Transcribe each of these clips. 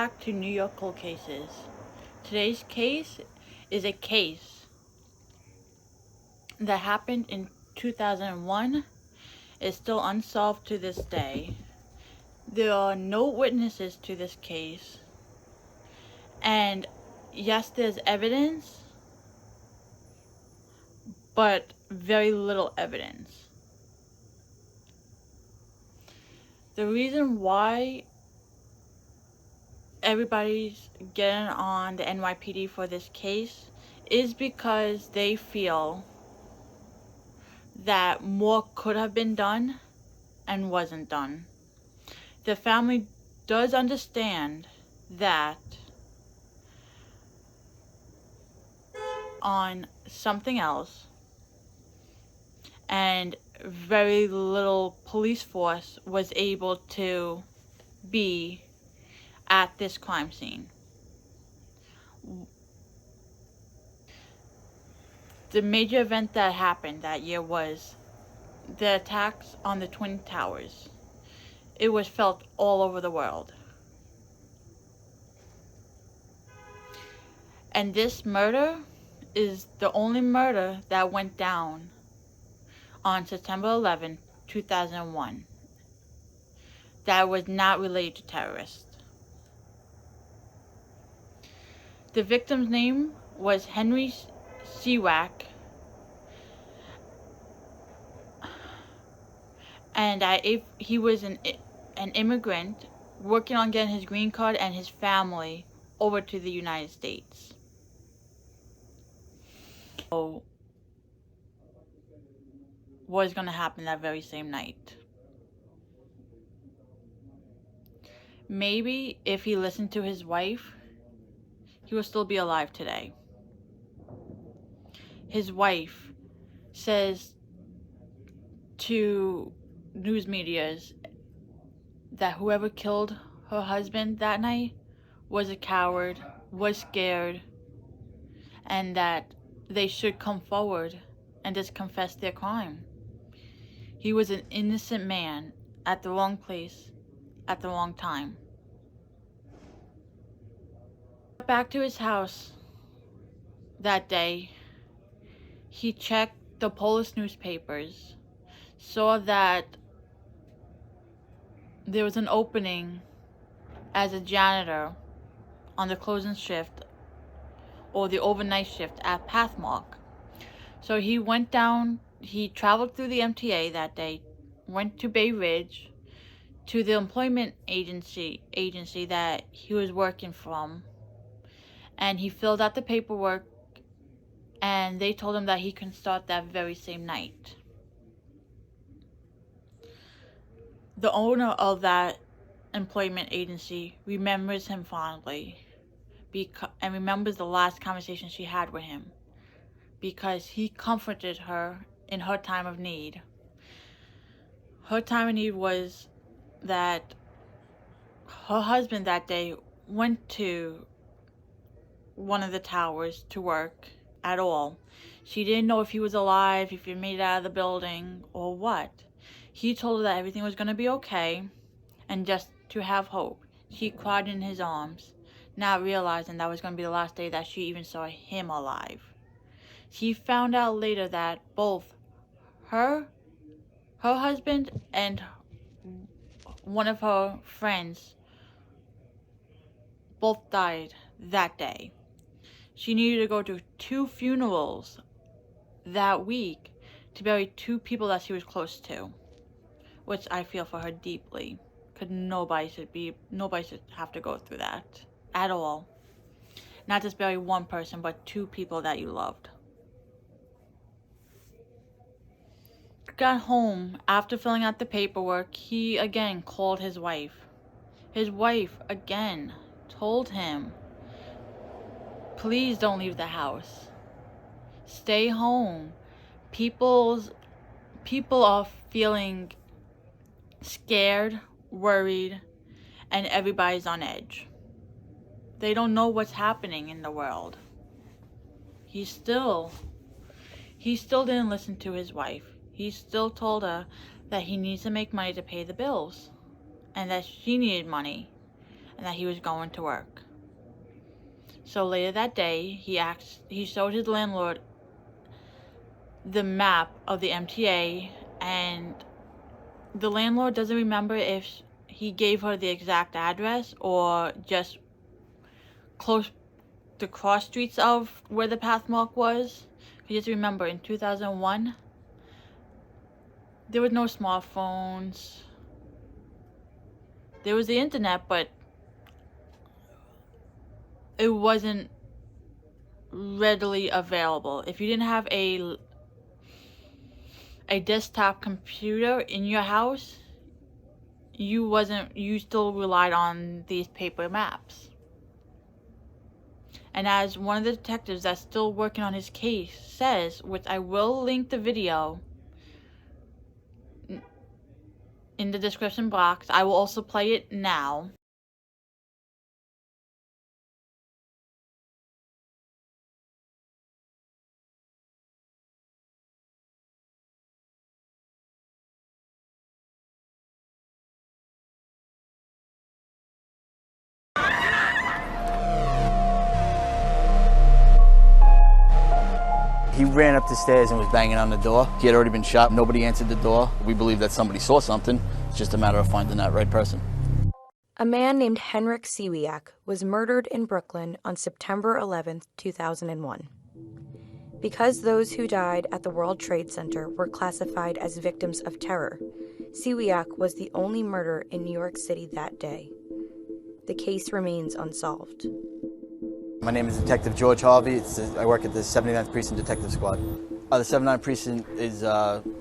back to New York cold cases. Today's case is a case that happened in 2001. It's still unsolved to this day. There are no witnesses to this case. And yes, there's evidence, but very little evidence. The reason why everybody's getting on the NYPD for this case is because they feel that more could have been done and wasn't done. The family does understand that on something else, and very little police force was able to be at this crime scene. The major event that happened that year was the attacks on the Twin Towers. It was felt all over the world. And this murder is the only murder that went down on September 11, 2001, that was not related to terrorists. The victim's name was Henryk Siwiak, and he was an immigrant working on getting his green card and his family over to the United States. So, what is going to happen that very same night? Maybe if he listened to his wife, he will still be alive today. His wife says to news medias that whoever killed her husband that night was a coward, was scared, and that they should come forward and just confess their crime. He was an innocent man at the wrong place at the wrong time. Back to his house that day, he checked the Polish newspapers, saw that there was an opening as a janitor on the closing shift or the overnight shift at Pathmark. So he went down, he traveled through the MTA that day, went to Bay Ridge, to the employment agency that he was working from, and he filled out the paperwork, and they told him that he can start that very same night. The owner of that employment agency remembers him fondly and remembers the last conversation she had with him, because he comforted her in her time of need. Her time of need was that her husband that day went to one of the towers to work at all. She didn't know if he was alive, if he made it out of the building, or what. He told her that everything was going to be okay, and just to have hope. She cried in his arms, not realizing that was going to be the last day that she even saw him alive. She found out later that both her husband, and one of her friends both died that day. She needed to go to 2 funerals that week to bury 2 people that she was close to, which I feel for her deeply, because nobody should have to go through that at all. Not just bury one person, but 2 people that you loved. Got home after filling out the paperwork, he again called his wife. His wife again told him, please don't leave the house. Stay home. People are feeling scared, worried, and everybody's on edge. They don't know what's happening in the world. He still didn't listen to his wife. He still told her that he needs to make money to pay the bills, and that she needed money, and that he was going to work. So later that day, he showed his landlord the map of the MTA, and the landlord doesn't remember if he gave her the exact address or just close the cross streets of where the path mark was. You just remember, in 2001, there was no smartphones. There was the internet, but it wasn't readily available. If you didn't have a desktop computer in your house, you still relied on these paper maps. And as one of the detectives that's still working on his case says, which I will link the video in the description box, I will also play it now. He ran up the stairs and was banging on the door. He had already been shot. Nobody answered the door. We believe that somebody saw something. It's just a matter of finding that right person. A man named Henryk Siwiak was murdered in Brooklyn on September 11, 2001. Because those who died at the World Trade Center were classified as victims of terror, Siwiak was the only murder in New York City that day. The case remains unsolved. My name is Detective George Harvey. I work at the 79th Precinct Detective Squad. The 79th Precinct is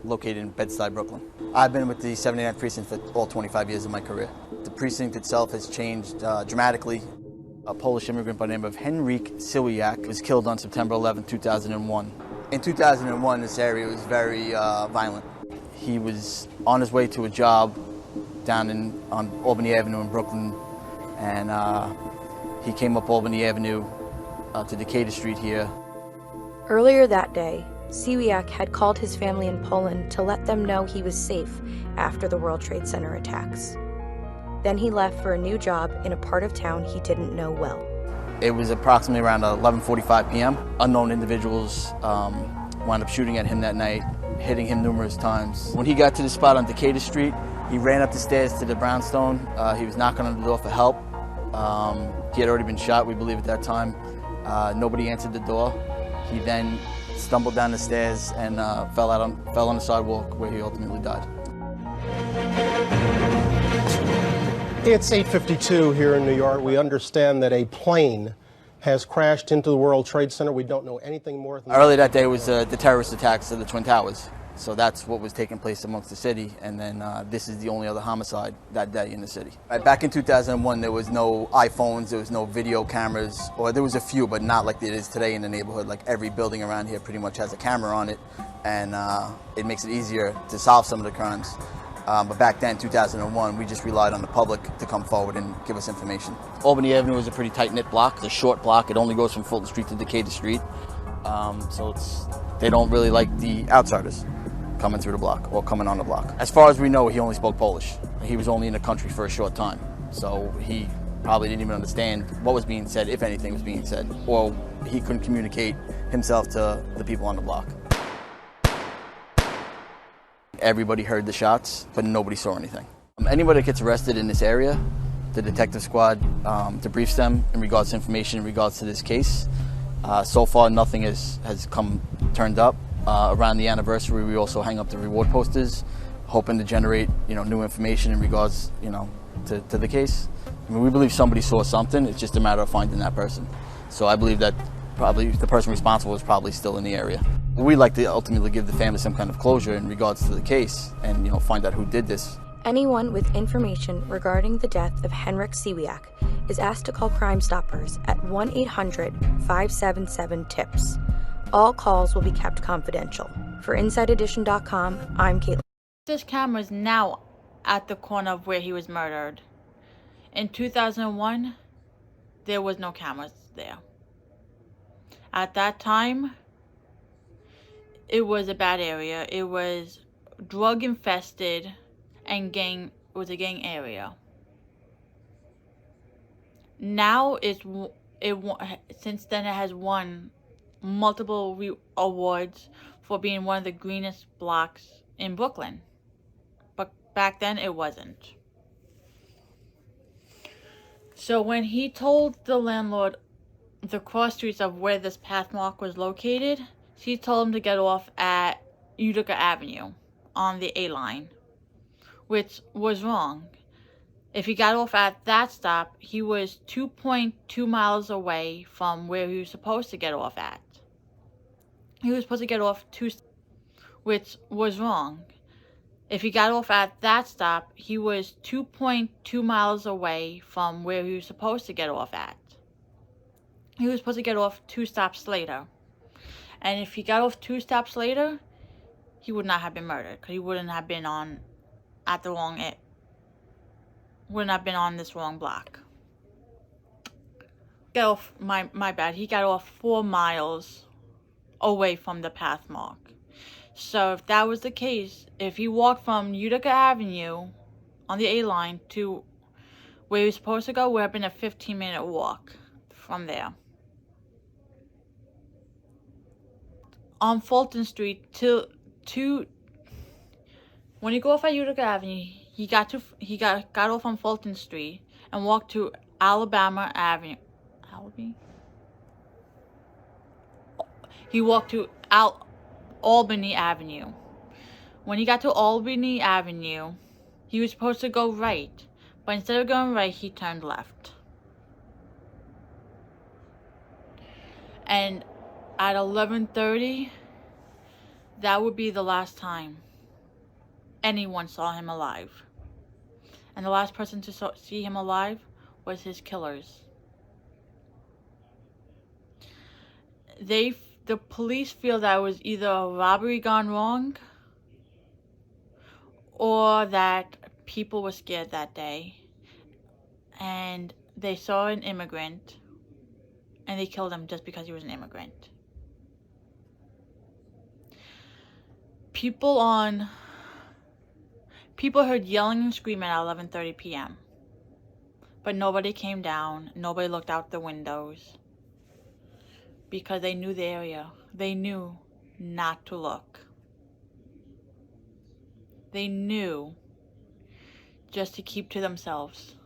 located in Bed-Stuy, Brooklyn. I've been with the 79th Precinct for all 25 years of my career. The precinct itself has changed dramatically. A Polish immigrant by the name of Henryk Siwiak was killed on September 11, 2001. In 2001, this area was very violent. He was on his way to a job down on Albany Avenue in Brooklyn, and he came up Albany Avenue to Decatur Street here. Earlier that day, Siwiak had called his family in Poland to let them know he was safe after the World Trade Center attacks. Then he left for a new job in a part of town he didn't know well. It was approximately around 11:45 p.m. Unknown individuals wound up shooting at him that night, hitting him numerous times. When he got to the spot on Decatur Street, he ran up the stairs to the brownstone. He was knocking on the door for help. He had already been shot, we believe, at that time. Nobody answered the door. He then stumbled down the stairs and fell on the sidewalk, where he ultimately died. It's 8:52 here in New York. We understand that a plane has crashed into the World Trade Center. We don't know anything more than that. Earlier that day was the terrorist attacks of the Twin Towers. So that's what was taking place amongst the city, and then this is the only other homicide that day in the city. Back in 2001, there was no iPhones, there was no video cameras, or there was a few, but not like it is today in the neighborhood. Like every building around here pretty much has a camera on it, and it makes it easier to solve some of the crimes. But back then, 2001, we just relied on the public to come forward and give us information. Albany Avenue is a pretty tight-knit block. It's a short block. It only goes from Fulton Street to Decatur Street. So they don't really like the outsiders coming through the block or coming on the block. As far as we know, he only spoke Polish. He was only in the country for a short time. So he probably didn't even understand what was being said, if anything was being said, or he couldn't communicate himself to the people on the block. Everybody heard the shots, but nobody saw anything. Anybody that gets arrested in this area, the detective squad debriefs them in regards to information in regards to this case. So far, nothing has turned up. Around the anniversary, we also hang up the reward posters, hoping to generate new information in regards to the case. I mean, we believe somebody saw something. It's just a matter of finding that person. So I believe that probably the person responsible is probably still in the area. We'd like to ultimately give the family some kind of closure in regards to the case and find out who did this. Anyone with information regarding the death of Henryk Siwiak is asked to call Crime Stoppers at 1-800-577-TIPS. All calls will be kept confidential. For InsideEdition.com, I'm Caitlin. This camera is now at the corner of where he was murdered. In 2001, there was no cameras there. At that time, it was a bad area. It was drug infested and it was a gang area. Now since then it has won multiple awards for being one of the greenest blocks in Brooklyn. But back then it wasn't. So when he told the landlord the cross streets of where this path mark was located, she told him to get off at Utica Avenue on the A line, which was wrong. If he got off at that stop, he was 2.2 miles away from where he was supposed to get off at. He was supposed to get off which was wrong. If he got off at that stop, he was 2.2 miles away from where he was supposed to get off at. He was supposed to get off 2 stops later. And if he got off 2 stops later, he would not have been murdered, because he wouldn't have been on this wrong block. My bad. He got off 4 miles away from the path mark. So if that was the case, if he walked from Utica Avenue on the A line to where he was supposed to go, would have been a 15-minute walk from there. On Fulton Street when you go off at Utica Avenue, he got off on Fulton Street and walked to Alabama Avenue. He walked to Albany Avenue. When he got to Albany Avenue, he was supposed to go right, but instead of going right, he turned left. And at 11:30, that would be the last time anyone saw him alive. And the last person to see him alive was his killers. The police feel that it was either a robbery gone wrong, or that people were scared that day and they saw an immigrant and they killed him just because he was an immigrant. People heard yelling and screaming at 11:30 p.m. But nobody came down, nobody looked out the windows, because they knew the area. They knew not to look. They knew just to keep to themselves,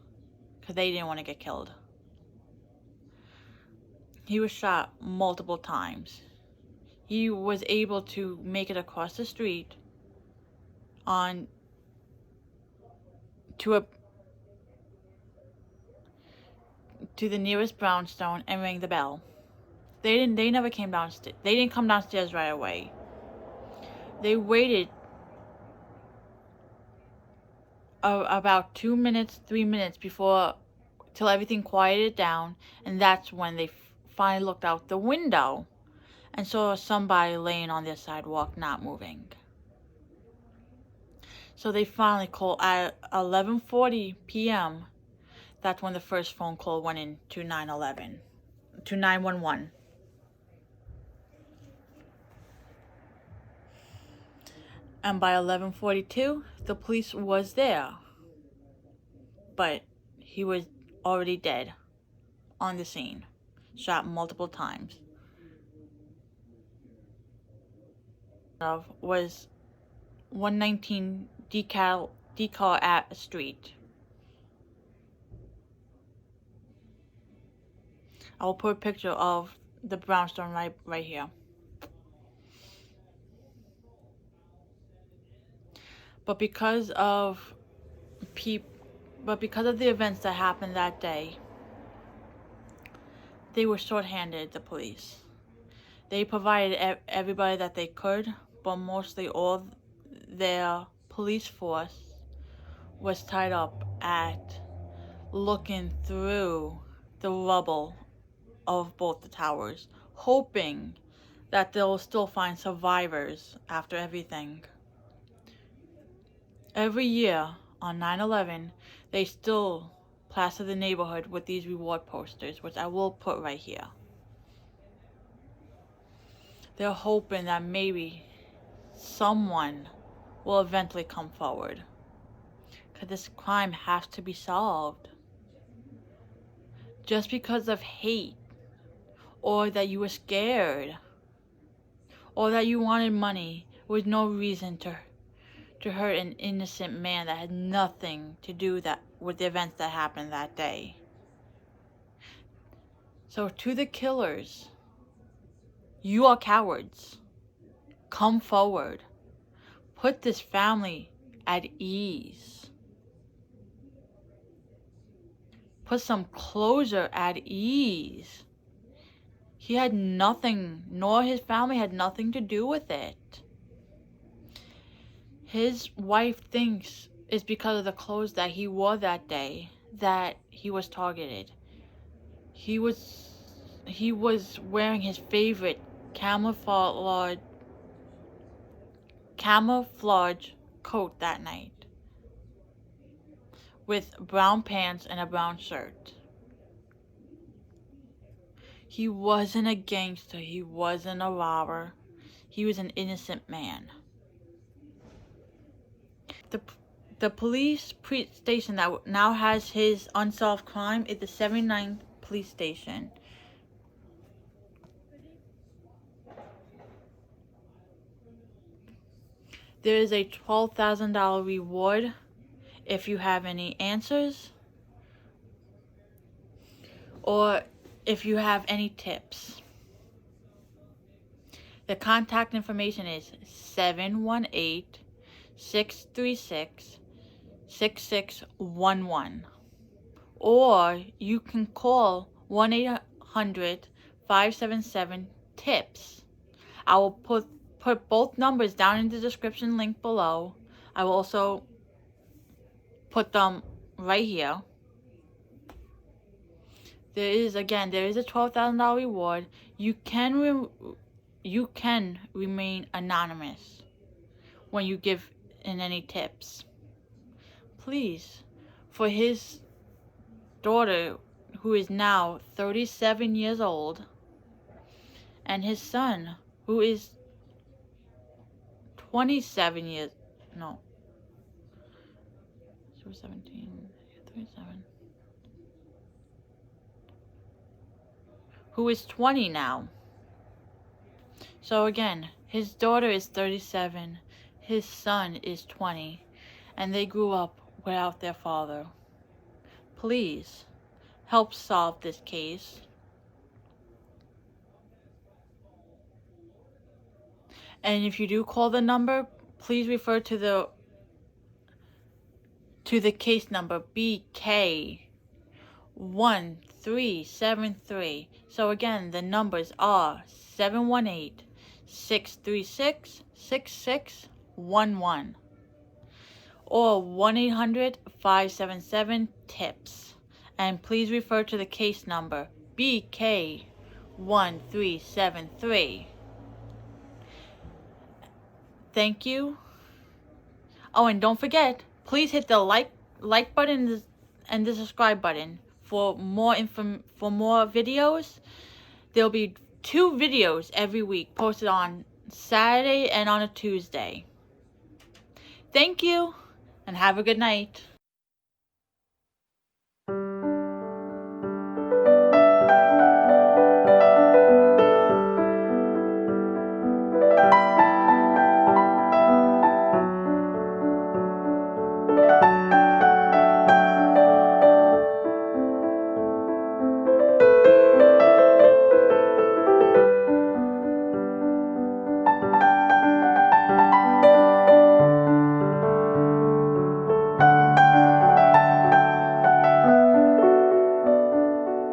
because they didn't want to get killed. He was shot multiple times. He was able to make it across the street to the nearest brownstone and ring the bell. They never came downstairs. They didn't come downstairs right away. They waited about 2 minutes, 3 minutes till everything quieted down, and that's when they finally looked out the window and saw somebody laying on their sidewalk not moving. So they finally called at 11:40 p.m. That's when the first phone call went in to 911. And by 11:42, the police was there. But he was already dead on the scene, shot multiple times. Was 119 Decal at Street. I will put a picture of the brownstone right here. But because of the events that happened that day, they were short-handed, the police. They provided everybody that they could, but mostly all their police force was tied up at looking through the rubble of both the towers, hoping that they'll still find survivors after everything. Every year on 9/11, they still plaster the neighborhood with these reward posters, which I will put right here. They're hoping that maybe someone will eventually come forward, because this crime has to be solved. just because of hate, or that you were scared, or that you wanted money, was no reason to hurt an innocent man that had nothing to do with the events that happened that day. So to the killers, you are cowards. Come forward. Put this family at ease. Put some closure at ease. He had nothing, nor his family had nothing to do with it. His wife thinks it's because of the clothes that he wore that day that he was targeted. He was wearing his favorite camouflage coat that night, with brown pants and a brown shirt. He wasn't a gangster. He wasn't a robber. He was an innocent man. The police station that now has his unsolved crime is the 79th police station. There is a $12,000 reward if you have any answers, or if you have any tips. The contact information is 718-636-6611. Or you can call 1-800-577-TIPS. I will put both numbers down in the description link below. I will also put them right here. There is a $12,000 reward. You can remain anonymous when you give in any tips. Please, for his daughter, who is now 37 years old, and his son, who is 27 years, no, 17, 37, who is 20 now. So again, his daughter is 37, his son is 20, and they grew up without their father. Please, help solve this case. And if you do call the number, please refer to the case number BK1373. So again, the numbers are 718-636-6611 or 1-800-577-TIPS. And please refer to the case number BK1373. Thank you. Oh, and don't forget, please hit the like button and the subscribe button for more videos. There'll be 2 videos every week posted on Saturday and on a Tuesday. Thank you, and have a good night.